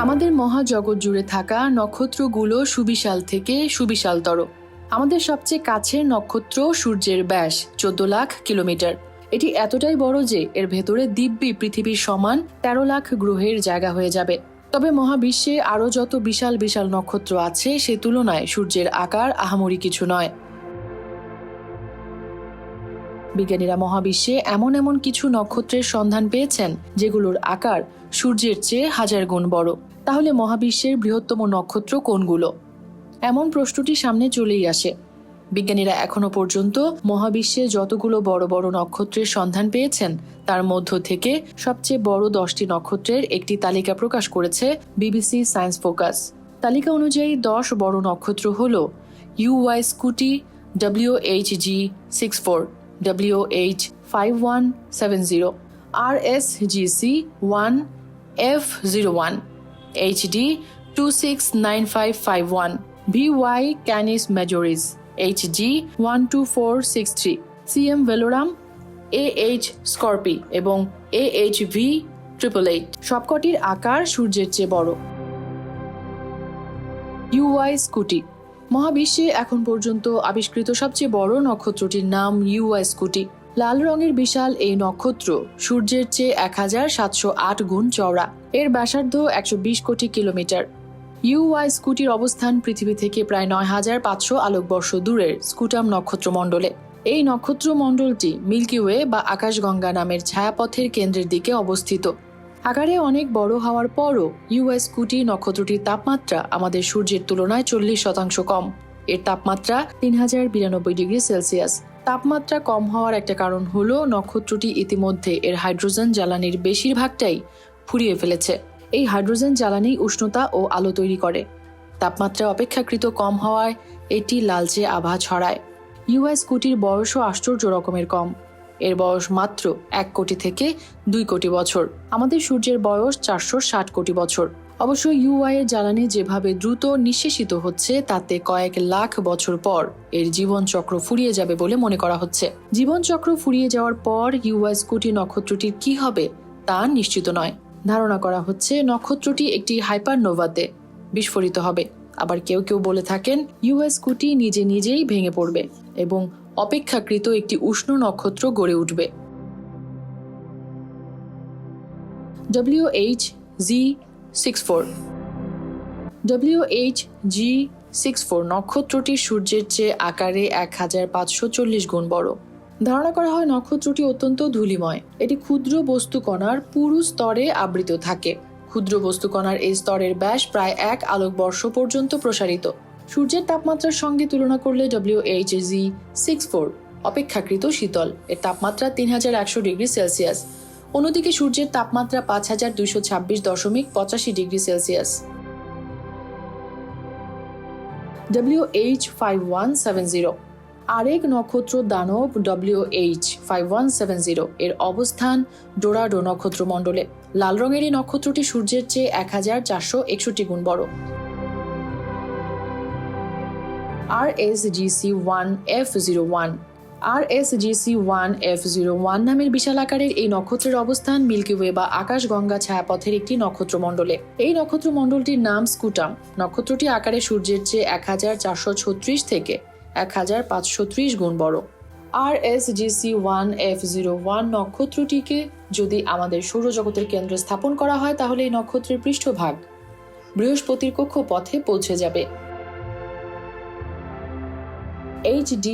আমাদের মহাজগৎ জুড়ে থাকা নক্ষত্রগুলো সুবিশাল থেকে সুবিশালতর। আমাদের সবচেয়ে কাছের নক্ষত্র সূর্যের ব্যাস 14 লাখ কিলোমিটার। এটি এতটাই বড় যে এর ভেতরে দিব্যি পৃথিবীর সমান 13 লাখ গ্রহের জায়গা হয়ে যাবে। তবে মহাবিশ্বে আরও যত বিশাল বিশাল নক্ষত্র আছে সে তুলনায় সূর্যের আকার আহামরি কিছু নয়। বিজ্ঞানীরা মহাবিশ্বে এমন এমন কিছু নক্ষত্রের সন্ধান পেয়েছেন যেগুলোর আকার সূর্যের চেয়ে 1000 গুণ বড়। তাহলে মহাবিশ্বের বৃহত্তম নক্ষত্র কোনগুলো? এমন প্রশ্নটি সামনে চলেই আসে। বিজ্ঞানীরা এখনো পর্যন্ত মহাবিশ্বে যতগুলো বড় বড় নক্ষত্রের সন্ধান পেয়েছেন তার মধ্য থেকে সবচেয়ে বড় 10টি নক্ষত্রের একটি তালিকা প্রকাশ করেছে বিবিসি সায়েন্স ফোকাস। তালিকা অনুযায়ী 10 বড় নক্ষত্র হল UY scooty WHG 64, WH5170, RSGC 1 F01, HD 269551, VY Canis Majoris HG 12463, CM Veloram, AH Scorpii এবং AHV 888 সবকটির আকার সূর্যের চেয়ে বড়। UY স্কুটি মহাবিশ্বে এখন পর্যন্ত আবিষ্কৃত সবচেয়ে বড় নক্ষত্রটির নাম UY স্কুটি। লাল রঙের বিশাল এই নক্ষত্র সূর্যের চেয়ে 1708 গুণ চওড়া। এর ব্যাসার্ধ 120 কোটি কিলোমিটার। UY স্কুটির অবস্থান পৃথিবী থেকে প্রায় 9500 আলোকবর্ষ দূরের স্কুটাম নক্ষত্রমণ্ডলে। এই নক্ষত্রমণ্ডলটি মিল্কি ওয়ে বা আকাশগঙ্গা নামের ছায়াপথের কেন্দ্রের দিকে অবস্থিত। আকারে অনেক বড় হওয়ার পরও UY স্কুটি নক্ষত্রটির তাপমাত্রা আমাদের সূর্যের তুলনায় 40% কম। এর তাপমাত্রা 3092 ডিগ্রি সেলসিয়াস। তাপমাত্রা কম হওয়ার একটা কারণ হলো নক্ষত্রটি ইতিমধ্যে এর হাইড্রোজেন জ্বালানির বেশিরভাগটাই ফুরিয়ে ফেলেছে। এই হাইড্রোজেন জ্বালানি উষ্ণতা ও আলো তৈরি করে। তাপমাত্রা অপেক্ষাকৃত কম হওয়ায় এটি লালচে আভা ছড়ায়। UY স্কুটির বয়সও আশ্চর্য রকমের কম। এর বয়স মাত্র 1 কোটি থেকে 2 কোটি বছর। আমাদের সূর্যের বয়স 460 কোটি বছর। অবশ্য UY এর জ্বালানি যেভাবে দ্রুত নিঃশেষিত হচ্ছে তাতে কয়েক লাখ বছর পর এর জীবনচক্র ফুরিয়ে যাবে বলে মনে করা হচ্ছে। জীবনচক্র ফুরিয়ে যাওয়ার পর UY স্কুটি নক্ষত্রটির কি হবে তা নিশ্চিত নয়। ধারণা করা হচ্ছে নক্ষত্রটি একটি হাইপারনোভাতে বিস্ফোরিত হবে। আবার কেউ কেউ বলে থাকেন UY স্কুটি নিজে নিজেই ভেঙে পড়বে এবং অপেক্ষাকৃত একটি উষ্ণ নক্ষত্র গড়ে উঠবে। WHG64 WHG64 নক্ষত্রটি সূর্যের চেয়ে আকারে 1540 গুণ বড়। ধারণা করা হয় নক্ষত্রটি অত্যন্ত ধূলিময়। এটি ক্ষুদ্র বস্তুকণার পুরু স্তরে আবৃত থাকে। ক্ষুদ্র বস্তুকণার এই স্তরের ব্যাস প্রায় 1 আলোকবর্ষ পর্যন্ত প্রসারিত। সূর্যের তাপমাত্রার সঙ্গে তুলনা করলে WHG64 অপেক্ষাকৃত শীতল। এর তাপমাত্রা 3100 ডিগ্রি সেলসিয়াস। অন্যদিকে সূর্যের তাপমাত্রা 5226.85 ডিগ্রি সেলসিয়াস। WH5170 আরেক নক্ষত্র দানব WH5170 এর অবস্থান ডোরাডো নক্ষত্রমণ্ডলে। লাল রঙের এই নক্ষত্রটি সূর্যের চেয়ে 1461 গুণ বড়। RSGC 1 F01 RSGC 1 F01 নামের বিশাল আকারের এই নক্ষত্রের অবস্থান মিল্কি ওয়ে বা আকাশগঙ্গা ছায়াপথের একটি নক্ষত্রমণ্ডলে। এই নক্ষত্রমণ্ডলটির নাম স্কুটাম। নক্ষত্রটি আকারে সূর্যের চেয়ে 1436 থেকে 1530 গুণ বড়। RSGC 1 F01 নক্ষত্রটিকে যদি আমাদের সৌরজগতের কেন্দ্রে স্থাপন করা হয় তাহলে এই নক্ষত্রের পৃষ্ঠভাগ বৃহস্পতির কক্ষপথে পৌঁছে যাবে। HD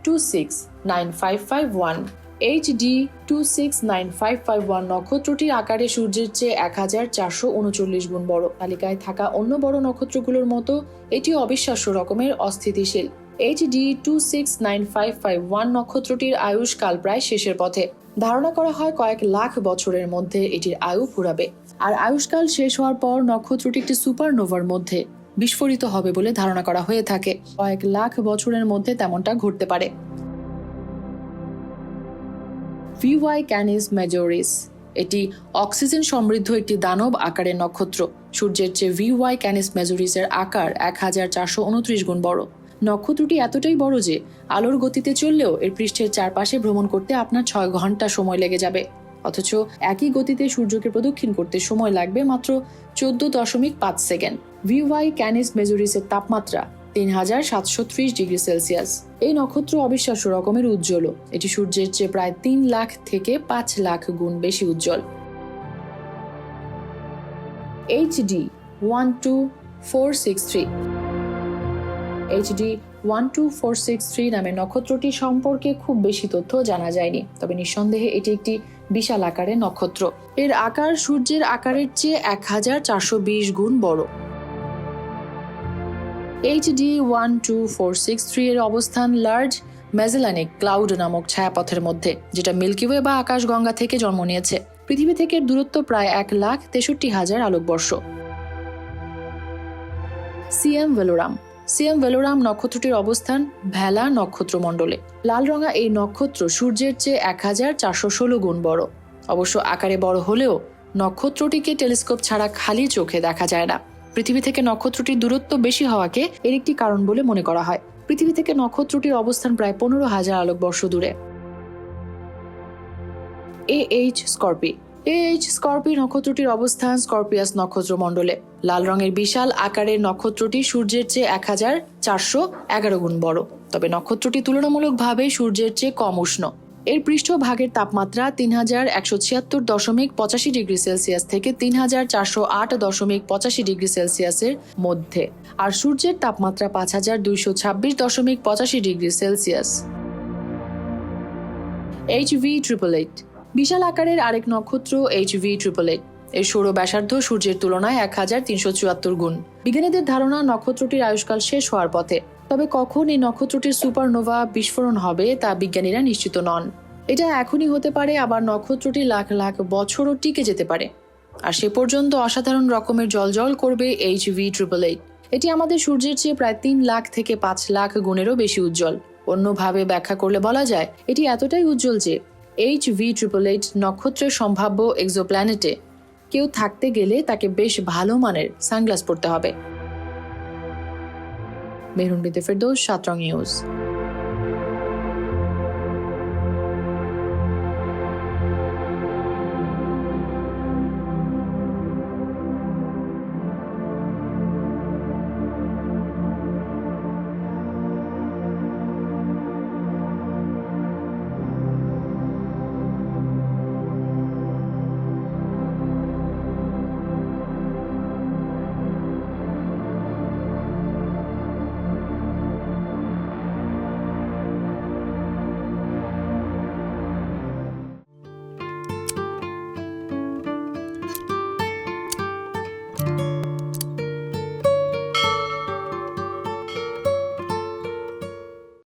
269551 HD 269551 নক্ষত্রটির আকারে সূর্যের চেয়ে 1439 গুণ বড়। তালিকায় থাকা অন্য বড় নক্ষত্রগুলোর মতো এটি অবিশ্বাস্য রকমের অস্থিতিশীল। HD 269551 নক্ষত্রটির আয়ুষ্কাল প্রায় শেষের পথে। ধারণা করা হয় কয়েক লাখ বছরের মধ্যে এটির আয়ু ফুরাবে। আর আয়ুষ্কাল শেষ হওয়ার পর নক্ষত্রটি একটি সুপারনোভার মধ্যে বিস্ফোরিত হবে বলে ধারণা করা হয়ে থাকে। কয়েক লাখ বছরের মধ্যে তেমনটা ঘটতে পারে। VY Canis Majoris এটি অক্সিজেন সমৃদ্ধ একটি দানব আকারের নক্ষত্র। সূর্যের চেয়ে VY Canis Majoris এর আকার 1429 গুণ বড়। নক্ষত্রটি এতটাই বড় যে আলোর গতিতে চললেও এর পৃষ্ঠের চারপাশে ভ্রমণ করতে আপনার 6 ঘন্টা সময় লেগে যাবে। অথচ একই গতিতে সূর্যকে প্রদক্ষিণ করতে সময় লাগবে মাত্র 14.5 সেকেন্ড। ভিওয়াই ক্যানিস মেজরিসের তাপমাত্রা 3730 ডিগ্রি সেলসিয়াস। এই নক্ষত্র অবিশ্বাস্য রকমের উজ্জ্বল। এটি সূর্যের চেয়ে প্রায় 3 লাখ থেকে 5 লাখ গুণ বেশি উজ্জ্বল। HD 12463 HD 12463 নামে নক্ষত্রটি সম্পর্কে খুব বেশি তথ্য জানা যায়নি, তবে নিঃসন্দেহে এটি একটি বিশাল আকারের নক্ষত্র। এর আকার সূর্যের আকারের চেয়ে 1420 গুণ বড়। HD 12463 এর অবস্থান লার্জ ম্যাজেলানিক ক্লাউড নামক ছায়াপথের মধ্যে, যেটা মিল্কি ওয়ে বা আকাশগঙ্গা থেকে জন্ম নিয়েছে। পৃথিবী থেকে দূরত্ব প্রায় 1,63,000 আলোকবর্ষ। সিএম ভেলোরাম নক্ষত্রটির অবস্থান ভেলা নক্ষত্রমণ্ডলে। লাল রঙা এই নক্ষত্র সূর্যের চেয়ে 1416 গুণ বড়। অবশ্য আকারে বড় হলেও নক্ষত্রটিকে টেলিস্কোপ ছাড়া খালি চোখে দেখা যায় না। পৃথিবী থেকে নক্ষত্রটির দূরত্ব বেশি হওয়াকে এর একটি কারণ বলে মনে করা হয়। পৃথিবী থেকে নক্ষত্রটির অবস্থান প্রায় 15,000 আলোকবর্ষ দূরে। স্করপি নক্ষত্রটির অবস্থান স্করপিয়াস নক্ষত্রমণ্ডলে। লাল রঙের বিশাল আকারের নক্ষত্রটি সূর্যের চেয়ে 1411 গুণ বড়, তবে নক্ষত্রটি তুলনামূলকভাবে সূর্যের চেয়ে কম উষ্ণ। এর পৃষ্ঠভাগের তাপমাত্রা 3176.85 ডিগ্রি সেলসিয়াস থেকে 3408.85 ডিগ্রি সেলসিয়াসের মধ্যে, আর সূর্যের তাপমাত্রা 5226.85 ডিগ্রি সেলসিয়াস। HV888 বিশাল আকারের আরেক নক্ষত্র HV888। এর সৌর ব্যাসার্ধ সূর্যের তুলনায় 1374 গুণ। বিজ্ঞানীদের ধারণা নক্ষত্রটির আয়ুষ্কাল শেষ হওয়ার পথে, তবে কখন এই নক্ষত্রটির সুপারনোভা বিস্ফোরণ হবে তা বিজ্ঞানীরা নিশ্চিত নন। এটা এখনই হতে পারে, আবার নক্ষত্রটি লাখ লাখ বছরও টিকে যেতে পারে, আর সে পর্যন্ত অসাধারণ রকমের জ্বলজ্বল করবে HV888। এটি আমাদের সূর্যের চেয়ে প্রায় 3 লাখ থেকে 5 লাখ গুণেরও বেশি উজ্জ্বল। অন্যভাবে ব্যাখ্যা করলে বলা যায় এটি এতটাই উজ্জ্বল যে HV888 নক্ষত্রের সম্ভাব্য এক্সোপ্ল্যানেটে কেউ থাকতে গেলে তাকে বেশ ভালো মানের সানগ্লাস পরতে হবে। মেহরুন বিনতে ফেরদৌস, 7 রং নিউজ।